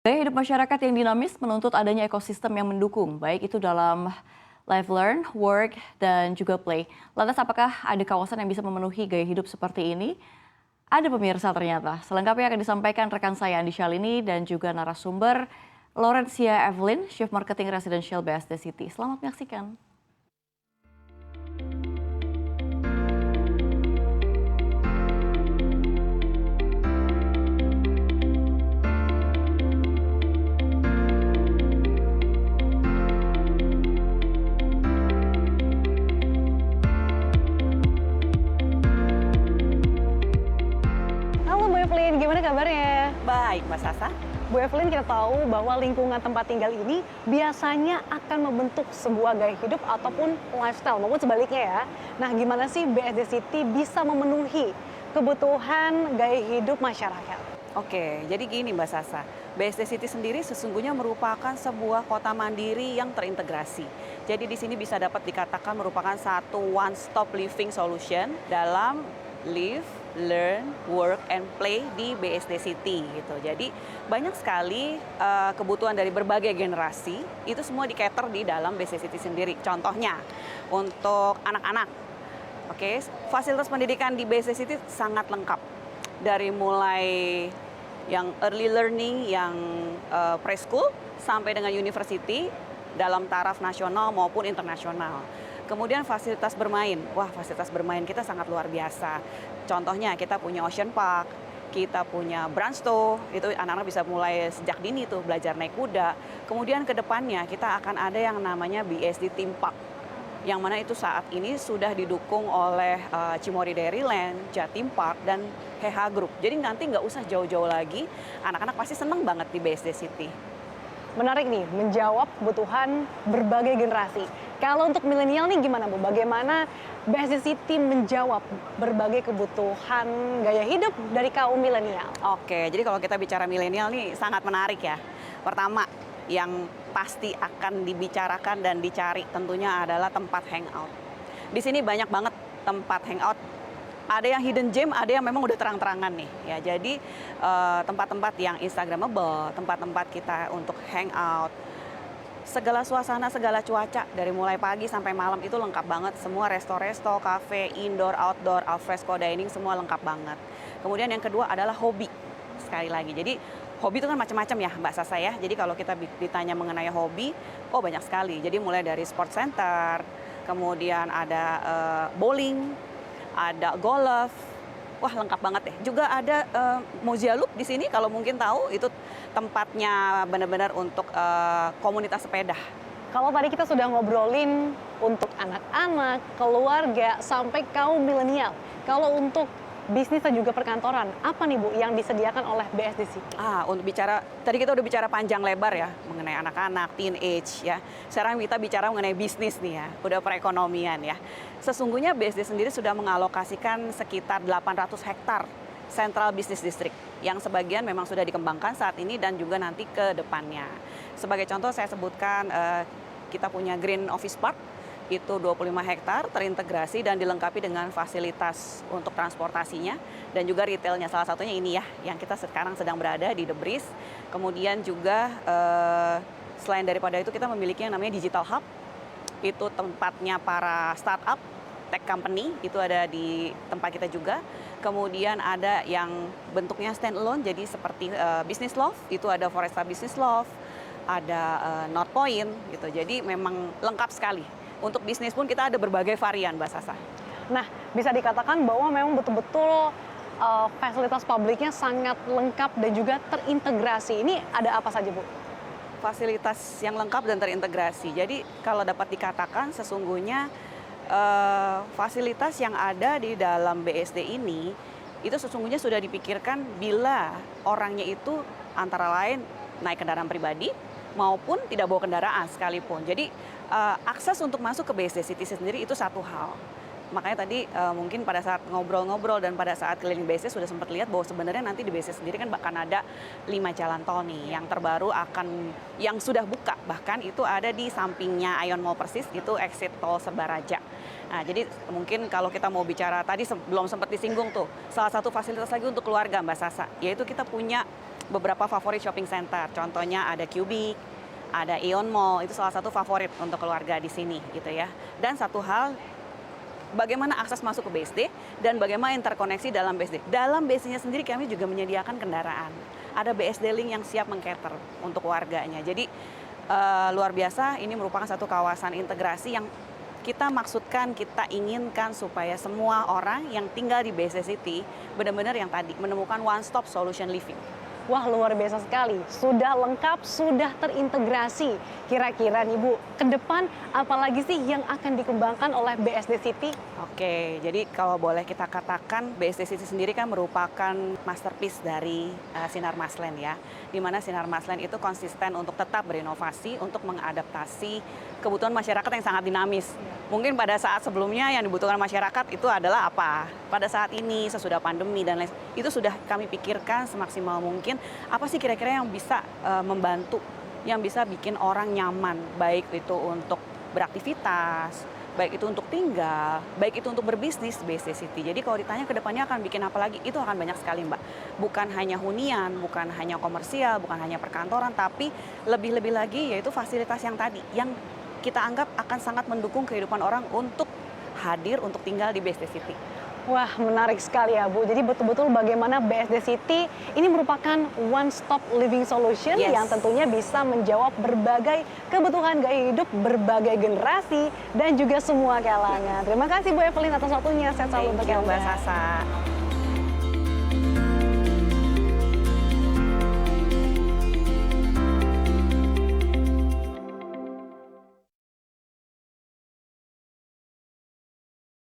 Gaya hidup masyarakat yang dinamis menuntut adanya ekosistem yang mendukung, baik itu dalam live learn, work, dan juga play. Lantas apakah ada kawasan yang bisa memenuhi gaya hidup seperti ini? Ada pemirsa ternyata. Selengkapnya akan disampaikan rekan saya Andi Shalini dan juga narasumber Laurencia Evelyn, Chief Marketing Residential BSD City. Selamat menyaksikan. Halo Bu Evelyn, gimana kabarnya? Baik, Mbak Sasa. Bu Evelyn, kita tahu bahwa lingkungan tempat tinggal ini biasanya akan membentuk sebuah gaya hidup ataupun lifestyle, maupun sebaliknya ya. Nah, gimana sih BSD City bisa memenuhi kebutuhan gaya hidup masyarakat? Oke, jadi gini Mbak Sasa, BSD City sendiri sesungguhnya merupakan sebuah kota mandiri yang terintegrasi. Jadi di sini bisa dapat dikatakan merupakan satu one-stop living solution dalam live, learn, work, and play di BSD City gitu. Jadi banyak sekali kebutuhan dari berbagai generasi itu semua di-cater di dalam BSD City sendiri. Contohnya untuk anak-anak, oke, fasilitas pendidikan di BSD City sangat lengkap. Dari mulai yang early learning, yang preschool, sampai dengan university dalam taraf nasional maupun internasional. Kemudian fasilitas bermain, wah fasilitas bermain kita sangat luar biasa. Contohnya kita punya Ocean Park, kita punya Bransto, itu anak-anak bisa mulai sejak dini tuh belajar naik kuda. Kemudian ke depannya kita akan ada yang namanya BSD Theme Park, yang mana itu saat ini sudah didukung oleh Cimory Dairyland, Jatim Park, dan HH Group. Jadi nanti nggak usah jauh-jauh lagi, anak-anak pasti seneng banget di BSD City. Menarik nih, menjawab kebutuhan berbagai generasi. Kalau untuk milenial nih gimana Bu? Bagaimana BSD City menjawab berbagai kebutuhan gaya hidup dari kaum milenial? Oke, jadi kalau kita bicara milenial nih sangat menarik ya. Pertama, yang pasti akan dibicarakan dan dicari tentunya adalah tempat hangout. Di sini banyak banget tempat hangout. Ada yang hidden gem, ada yang memang udah terang-terangan nih. Ya, jadi tempat-tempat yang instagramable, tempat-tempat kita untuk hangout. Segala suasana, segala cuaca dari mulai pagi sampai malam itu lengkap banget. Semua resto-resto, cafe, indoor, outdoor, alfresco dining semua lengkap banget. Kemudian yang kedua adalah hobi. Sekali lagi. Jadi hobi itu kan macam-macam ya Mbak Sasa ya. Jadi kalau kita ditanya mengenai hobi, oh banyak sekali. Jadi mulai dari sport center, kemudian ada bowling, ada golf, wah lengkap banget deh. Juga ada Mozia Loop di sini kalau mungkin tahu itu tempatnya benar-benar untuk komunitas sepeda. Kalau tadi kita sudah ngobrolin untuk anak-anak, keluarga, sampai kaum milenial. Kalau untuk bisnis dan juga perkantoran, apa nih Bu yang disediakan oleh BSD City? Untuk bicara, tadi kita udah bicara panjang lebar ya mengenai anak-anak, teenage ya. Sekarang kita bicara mengenai bisnis nih ya, udah perekonomian ya. Sesungguhnya BSD sendiri sudah mengalokasikan sekitar 800 hektar Central Business District yang sebagian memang sudah dikembangkan saat ini dan juga nanti ke depannya. Sebagai contoh saya sebutkan kita punya Green Office Park, itu 25 hektar terintegrasi dan dilengkapi dengan fasilitas untuk transportasinya dan juga retailnya. Salah satunya ini ya, yang kita sekarang sedang berada di The Breeze. Kemudian juga selain daripada itu kita memiliki yang namanya Digital Hub, itu tempatnya para startup, tech company, itu ada di tempat kita juga. Kemudian ada yang bentuknya stand-alone, jadi seperti Business Loft, itu ada Foresta Business Loft, ada North Point gitu. Jadi memang lengkap sekali. Untuk bisnis pun kita ada berbagai varian, Mbak Sasa. Nah, bisa dikatakan bahwa memang betul-betul fasilitas publiknya sangat lengkap dan juga terintegrasi. Ini ada apa saja, Bu? Fasilitas yang lengkap dan terintegrasi. Jadi kalau dapat dikatakan sesungguhnya fasilitas yang ada di dalam BSD ini itu sesungguhnya sudah dipikirkan bila orangnya itu antara lain naik kendaraan pribadi maupun tidak bawa kendaraan sekalipun. Jadi akses untuk masuk ke BSD City sendiri itu satu hal. Makanya tadi mungkin pada saat ngobrol-ngobrol dan pada saat keliling BSD sudah sempat lihat bahwa sebenarnya nanti di BSD sendiri kan bahkan ada 5 jalan tol nih yang terbaru yang sudah buka. Bahkan itu ada di sampingnya Ion Mall persis, itu exit tol Sebaraja. Nah, jadi mungkin kalau kita mau bicara tadi belum sempat disinggung tuh, salah satu fasilitas lagi untuk keluarga Mbak Sasa, yaitu kita punya beberapa favorit shopping center. Contohnya ada Cubic, ada Aeon Mall, itu salah satu favorit untuk keluarga di sini gitu ya. Dan satu hal, bagaimana akses masuk ke BSD dan bagaimana interkoneksi dalam BSD. Dalam BSD-nya sendiri kami juga menyediakan kendaraan. Ada BSD Link yang siap mengcater untuk warganya. Jadi luar biasa, ini merupakan satu kawasan integrasi yang kita maksudkan, kita inginkan supaya semua orang yang tinggal di BSD City benar-benar yang tadi menemukan one stop solution living. Wah, luar biasa sekali. Sudah lengkap, sudah terintegrasi. Kira-kira nih Bu, ke depan apalagi sih yang akan dikembangkan oleh BSD City? Oke, jadi kalau boleh kita katakan BSD City sendiri kan merupakan masterpiece dari Sinar Masland ya. Di mana Sinar Masland itu konsisten untuk tetap berinovasi, untuk mengadaptasi kebutuhan masyarakat yang sangat dinamis. Mungkin pada saat sebelumnya yang dibutuhkan masyarakat itu adalah apa? Pada saat ini, sesudah pandemi dan lain itu sudah kami pikirkan semaksimal mungkin apa sih kira-kira yang bisa membantu, yang bisa bikin orang nyaman, baik itu untuk beraktivitas, baik itu untuk tinggal, baik itu untuk berbisnis BSD City. Jadi kalau ditanya ke depannya akan bikin apa lagi, itu akan banyak sekali Mbak. Bukan hanya hunian, bukan hanya komersial, bukan hanya perkantoran, tapi lebih-lebih lagi yaitu fasilitas yang tadi, yang kita anggap akan sangat mendukung kehidupan orang untuk hadir, untuk tinggal di BSD City. Wah, menarik sekali ya Bu. Jadi betul-betul bagaimana BSD City ini merupakan one stop living solution yang tentunya bisa menjawab berbagai kebutuhan gaya hidup berbagai generasi dan juga semua kalangan. Terima kasih Bu Evelyn atas waktunya. Sehat selalu untuk Mbak Anda. Sasa.